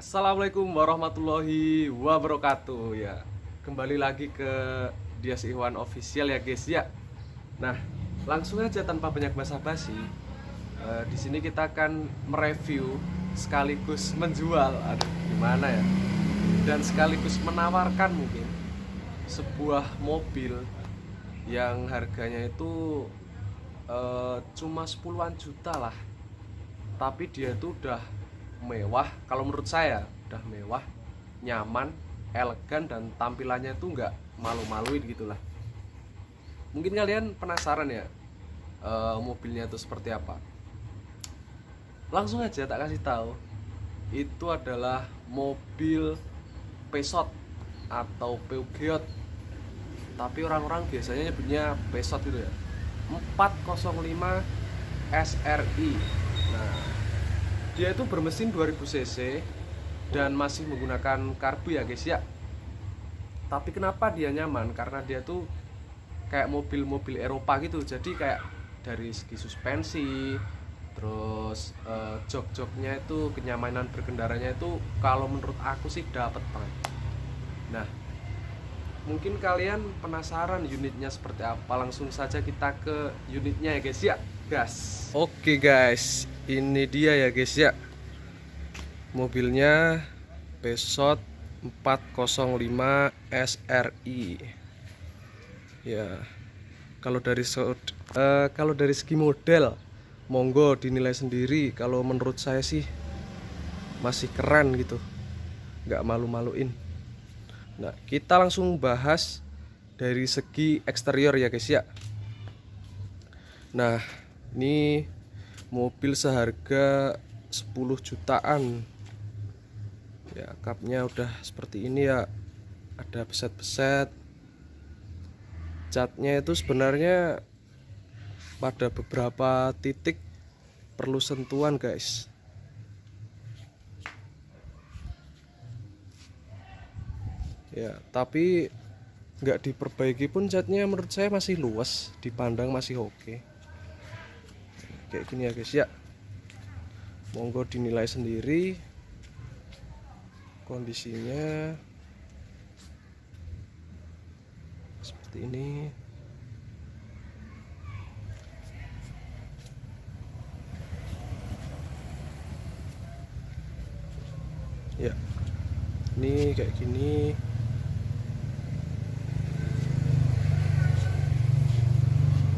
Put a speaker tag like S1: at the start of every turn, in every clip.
S1: Assalamualaikum warahmatullahi wabarakatuh ya. Kembali lagi ke Dias Ikhwan Official ya guys ya. Nah, langsung aja tanpa banyak basa-basi. Di sini kita akan mereview sekaligus menjual, aduh gimana ya? Dan sekaligus menawarkan mungkin sebuah mobil yang harganya itu cuma 10-an juta lah, tapi dia itu udah mewah. Kalau menurut saya udah mewah, nyaman, elegan, dan tampilannya itu nggak malu-maluin gitulah. Mungkin kalian penasaran ya, mobilnya itu seperti apa. Langsung aja tak kasih tahu, itu adalah mobil Peugeot atau Peugeot, tapi orang-orang biasanya nyebutnya Peugeot gitu ya. 405 SRI. Nah, dia itu bermesin 2000 cc dan masih menggunakan karbu ya guys ya. Tapi kenapa dia nyaman? Karena dia tuh kayak mobil-mobil Eropa gitu. Jadi kayak dari segi suspensi, terus jok-joknya itu, kenyamanan berkendaranya itu kalau menurut aku sih dapet banget. Nah, mungkin kalian penasaran unitnya seperti apa. Langsung saja kita ke unitnya ya guys ya. Gas. Oke guys, ini dia ya guys ya. Mobilnya Peugeot 405 SRI. Ya, kalau dari segi model, monggo dinilai sendiri. Kalau menurut saya sih masih keren gitu, nggak malu-maluin. Nah, kita langsung bahas dari segi eksterior ya guys ya. Nah, ini mobil seharga 10 jutaan. Ya, kapnya udah seperti ini ya. Ada beset-beset. Catnya itu sebenarnya pada beberapa titik perlu sentuhan guys. Ya, tapi nggak diperbaiki pun catnya menurut saya masih luas, dipandang masih oke. Kayak gini ya guys ya. Monggo dinilai sendiri kondisinya seperti ini. Ya, ini kayak gini.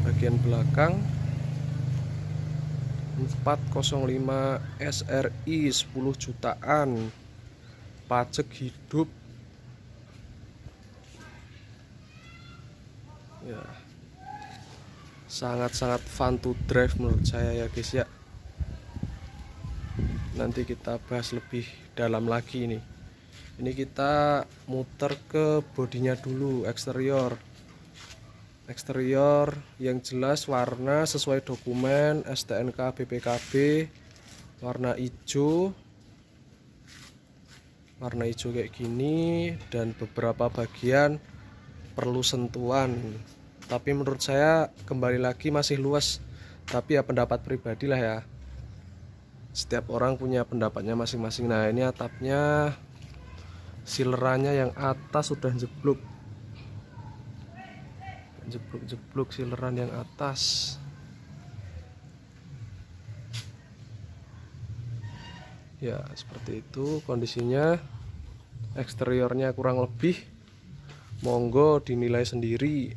S1: Bagian belakang 405 SRI 10 jutaan, pajak hidup. Ya, sangat-sangat fun to drive menurut saya ya guys ya. Nanti kita bahas lebih dalam lagi nih. Ini kita muter ke bodinya dulu, eksterior. Eksterior yang jelas warna sesuai dokumen STNK BPKB, warna hijau. Warna hijau kayak gini, dan beberapa bagian perlu sentuhan. Tapi menurut saya kembali lagi masih luas. Tapi ya pendapat pribadi lah ya. Setiap orang punya pendapatnya masing-masing. Nah, ini atapnya, silerannya yang atas sudah jeblok. Jeblok sileran yang atas. Ya, seperti itu kondisinya. Eksteriornya kurang lebih. Monggo dinilai sendiri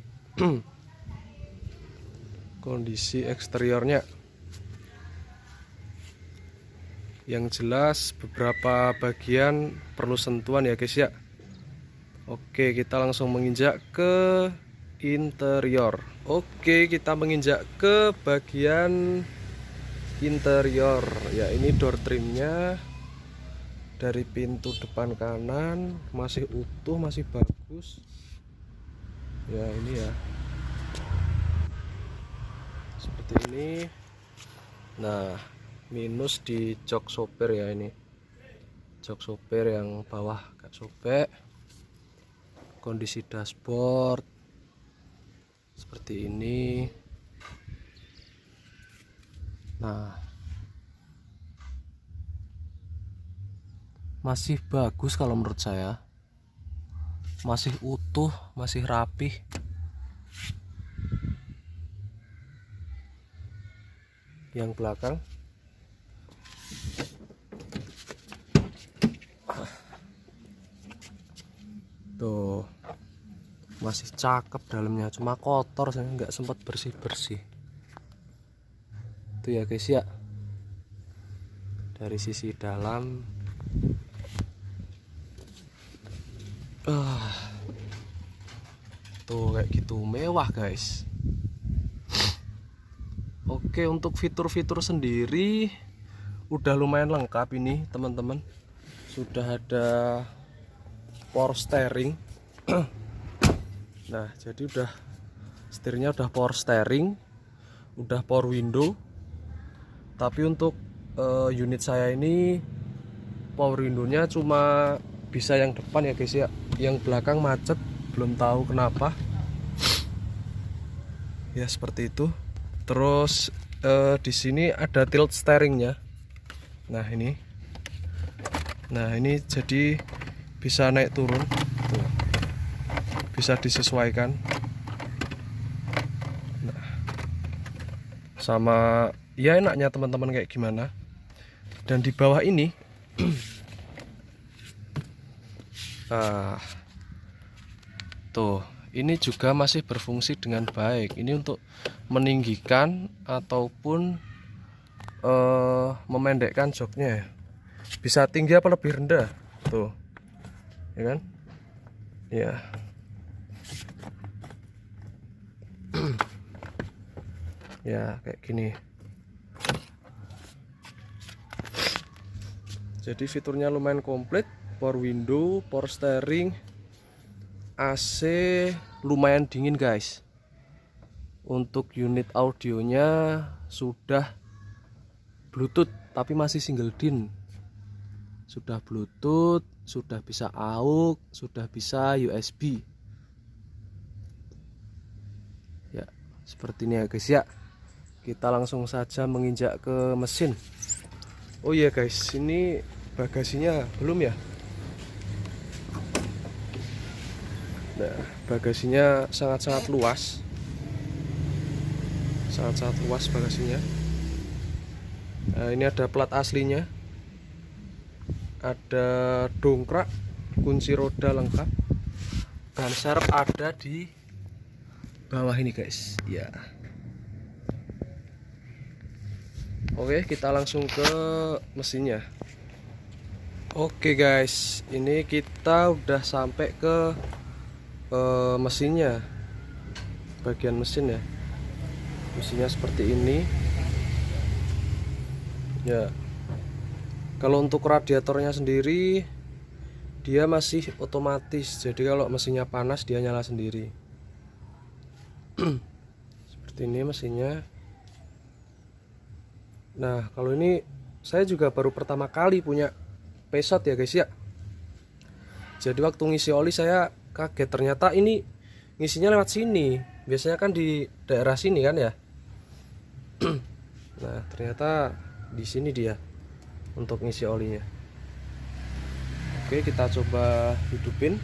S1: kondisi eksteriornya. Yang jelas beberapa bagian perlu sentuhan ya guys ya. Oke, kita langsung menginjak ke interior. Oke, kita menginjak ke bagian interior. Ya, ini door trimnya. Dari pintu depan kanan masih utuh, masih bagus. Ya, ini ya. Seperti ini. Nah, minus di jok sopir ya, ini jok sopir yang bawah agak sobek. Kondisi dashboard seperti ini. Nah, masih bagus kalau menurut saya, masih utuh, masih rapih. Yang belakang tuh masih cakep dalamnya, cuma kotor, saya nggak sempat bersih-bersih. Itu ya guys ya, dari sisi dalam. Tuh kayak gitu, mewah guys. Oke, untuk fitur-fitur sendiri udah lumayan lengkap ini teman-teman. Sudah ada power steering. Nah, jadi udah setirnya udah power steering, udah power window. Tapi untuk unit saya ini power window-nya cuma bisa yang depan ya guys ya. Yang belakang macet, belum tahu kenapa. Ya seperti itu. Terus di sini ada tilt steeringnya. Nah ini jadi bisa naik turun. Tuh. Bisa disesuaikan. Nah, sama ya enaknya teman-teman kayak gimana. Dan di bawah ini tuh, ini juga masih berfungsi dengan baik. Ini untuk meninggikan ataupun memendekkan joknya. Bisa tinggi apa lebih rendah, tuh, ya kan? Ya. Ya kayak gini. Jadi fiturnya lumayan komplit. Power window, power steering, AC, lumayan dingin guys. Untuk unit audionya sudah Bluetooth tapi masih single DIN. Sudah Bluetooth, sudah bisa AUX, sudah bisa USB. Ya, seperti ini ya guys ya. Kita langsung saja menginjak ke mesin. Oh iya guys, ini bagasinya belum ya. Nah, bagasinya sangat-sangat luas. Sangat-sangat luas bagasinya. Nah, ini ada plat aslinya. Ada dongkrak, kunci roda lengkap. Ban serep ada di bawah ini guys. Ya. Oke, kita langsung ke mesinnya. Oke guys, ini kita udah sampai ke mesinnya, bagian mesin ya. Mesinnya seperti ini ya. Kalau untuk radiatornya sendiri dia masih otomatis, jadi kalau mesinnya panas dia nyala sendiri. Seperti ini mesinnya. Nah, kalau ini saya juga baru pertama kali punya Peugeot ya guys ya. Jadi waktu ngisi oli saya kaget, ternyata ini ngisinya lewat sini. Biasanya kan di daerah sini kan ya. Nah, ternyata di sini dia untuk ngisi olinya. Oke, kita coba hidupin.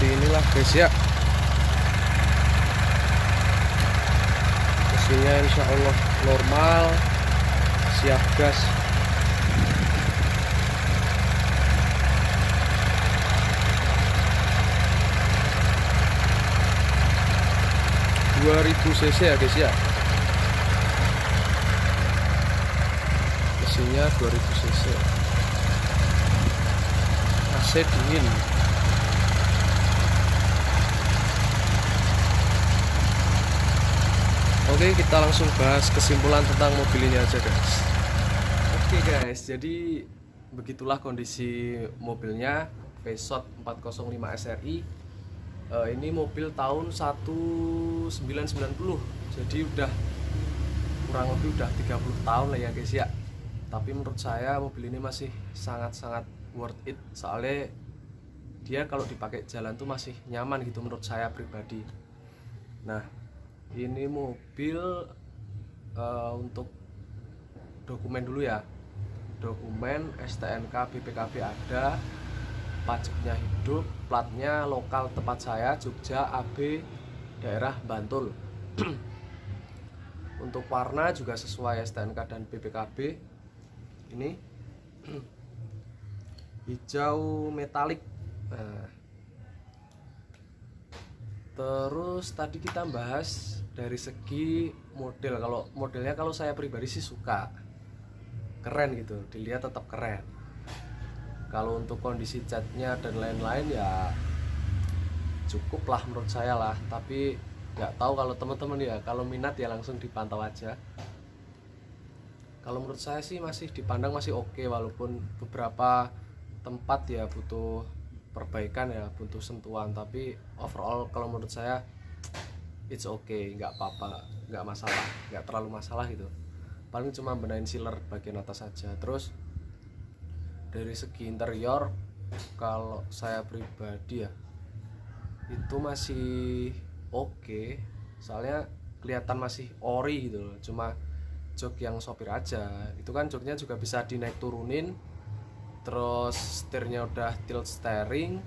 S1: Inilah guys ya, mesinnya insya Allah normal, siap gas. cc ya guys ya, mesinnya 2000 cc, AC dingin. Oke, kita langsung bahas kesimpulan tentang mobil ini aja guys. Oke guys, jadi begitulah kondisi mobilnya, Peugeot 405 SRI. Ini mobil tahun 1990, jadi udah kurang lebih udah 30 tahun lah ya guys ya. Tapi menurut saya mobil ini masih sangat-sangat worth it, soalnya dia kalau dipakai jalan tuh masih nyaman gitu menurut saya pribadi. Nah, ini mobil untuk dokumen dulu ya. Dokumen STNK BPKB ada, pajaknya hidup, platnya lokal tempat saya Jogja AB daerah Bantul. Untuk warna juga sesuai STNK dan BPKB. Ini hijau metalik. Nah, terus tadi kita bahas dari segi model. Kalau modelnya, kalau saya pribadi sih suka, keren gitu, dilihat tetap keren. Kalau untuk kondisi catnya dan lain-lain ya cukup lah menurut saya lah. Tapi nggak tahu kalau teman-teman ya, kalau minat ya langsung dipantau aja. Kalau menurut saya sih masih dipandang masih oke, walaupun beberapa tempat ya butuh perbaikan ya, butuh sentuhan. Tapi overall kalau menurut saya it's okay, nggak apa-apa, nggak masalah, nggak terlalu masalah gitu. Paling cuma benahin sealer bagian atas saja. Terus dari segi interior, kalau saya pribadi ya itu masih oke, soalnya kelihatan masih ori gitu loh. Cuma jok yang sopir aja, itu kan joknya juga bisa dinaik turunin. Terus setirnya udah tilt steering,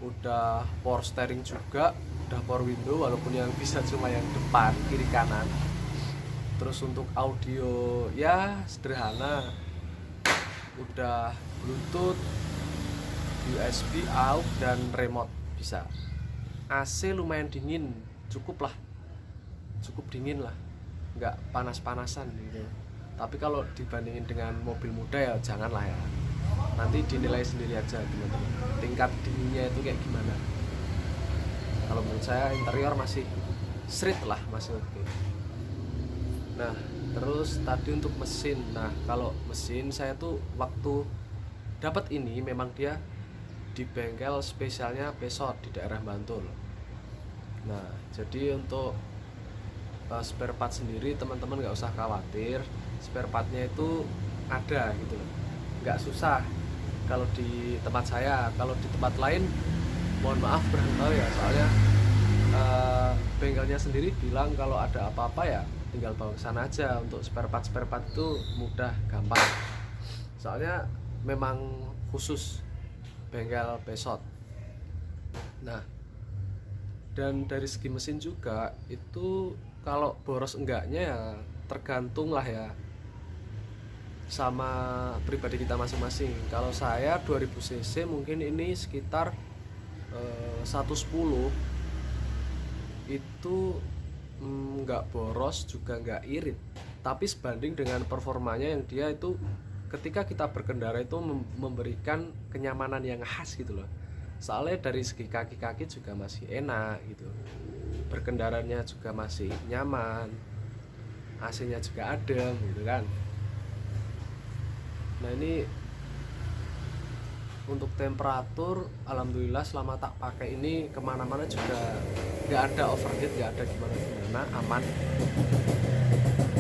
S1: udah power steering juga, udah power window, walaupun yang bisa cuma yang depan kiri kanan. Terus untuk audio ya sederhana, udah Bluetooth, USB, AUX, dan remote bisa. AC lumayan dingin, cukup dingin lah, nggak panas-panasan gitu. Tapi kalau dibandingin dengan mobil muda ya janganlah ya, nanti dinilai sendiri aja teman-teman tingkat dinginnya itu kayak gimana. Kalau menurut saya interior masih street lah, masih oke. Nah, terus tadi untuk mesin. Nah, kalau mesin saya tuh waktu dapat ini memang dia di bengkel spesialnya Pesot di daerah Bantul. Nah, jadi untuk spare part sendiri teman-teman nggak usah khawatir, spare partnya itu ada gitu loh, nggak susah kalau di tempat saya. Kalau di tempat lain mohon maaf kurang tahu ya, soalnya bengkelnya sendiri bilang kalau ada apa-apa ya tinggal bawa ke sana aja. Untuk spare part itu mudah, gampang, soalnya memang khusus bengkel Pesot. Nah, dan dari segi mesin juga itu kalau boros enggaknya ya tergantung lah ya sama pribadi kita masing-masing. Kalau saya 2000 cc mungkin ini sekitar 110 itu nggak boros juga nggak irit. Tapi sebanding dengan performanya yang dia itu ketika kita berkendara itu memberikan kenyamanan yang khas gitu loh. Soalnya dari segi kaki-kaki juga masih enak gitu, berkendaranya juga masih nyaman, AC-nya juga adem gitu kan. Nah, ini untuk temperatur alhamdulillah selama tak pakai ini kemana-mana juga nggak ada overheat, nggak ada gimana-gimana, aman.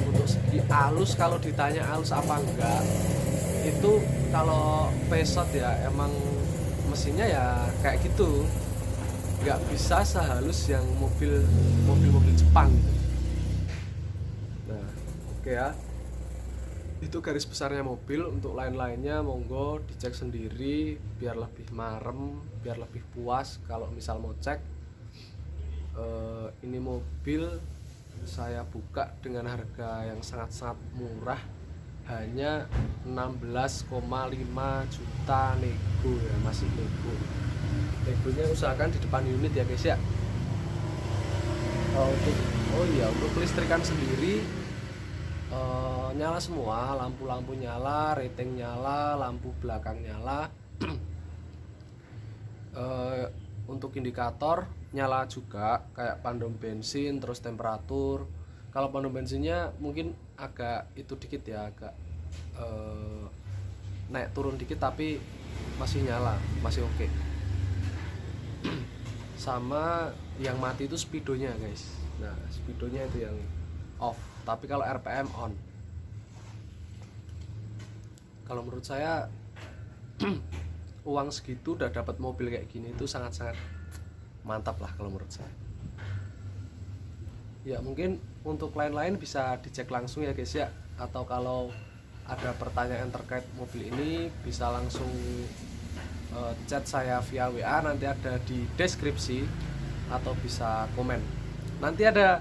S1: Untuk segi halus, kalau ditanya halus apa enggak, itu kalau Pesot ya emang mesinnya ya kayak gitu, nggak bisa sehalus yang mobil-mobil Jepang gitu. Nah, oke ya, itu garis besarnya mobil. Untuk lain-lainnya monggo dicek sendiri biar lebih marem, biar lebih puas kalau misal mau cek. Ini mobil saya buka dengan harga yang sangat-sangat murah, hanya 16,5 juta nego ya, masih nego. Negonya usahakan di depan unit ya guys ya. Untuk kelistrikan sendiri nyala semua, lampu-lampu nyala, rating nyala, lampu belakang nyala. Untuk indikator nyala juga kayak pandom bensin, terus temperatur. Kalau pandom bensinnya mungkin agak itu dikit ya, agak naik turun dikit, tapi masih nyala, masih oke. Sama yang mati itu speedonya guys. Nah, speedonya itu yang off. tapi kalau RPM on. Kalau menurut saya uang segitu udah dapat mobil kayak gini itu sangat-sangat mantap lah kalau menurut saya. Ya mungkin untuk lain-lain bisa dicek langsung ya guys ya, atau kalau ada pertanyaan terkait mobil ini bisa langsung chat saya via WA, nanti ada di deskripsi, atau bisa komen. Nanti ada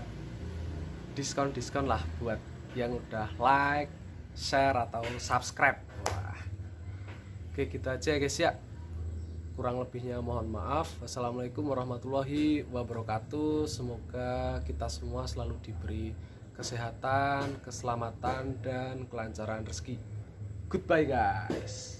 S1: diskon-diskon lah buat yang udah like, share, atau subscribe. Wah. Oke, gitu aja guys ya. Kurang lebihnya mohon maaf. Wassalamualaikum warahmatullahi wabarakatuh. Semoga kita semua selalu diberi kesehatan, keselamatan, dan kelancaran rezeki. Goodbye guys.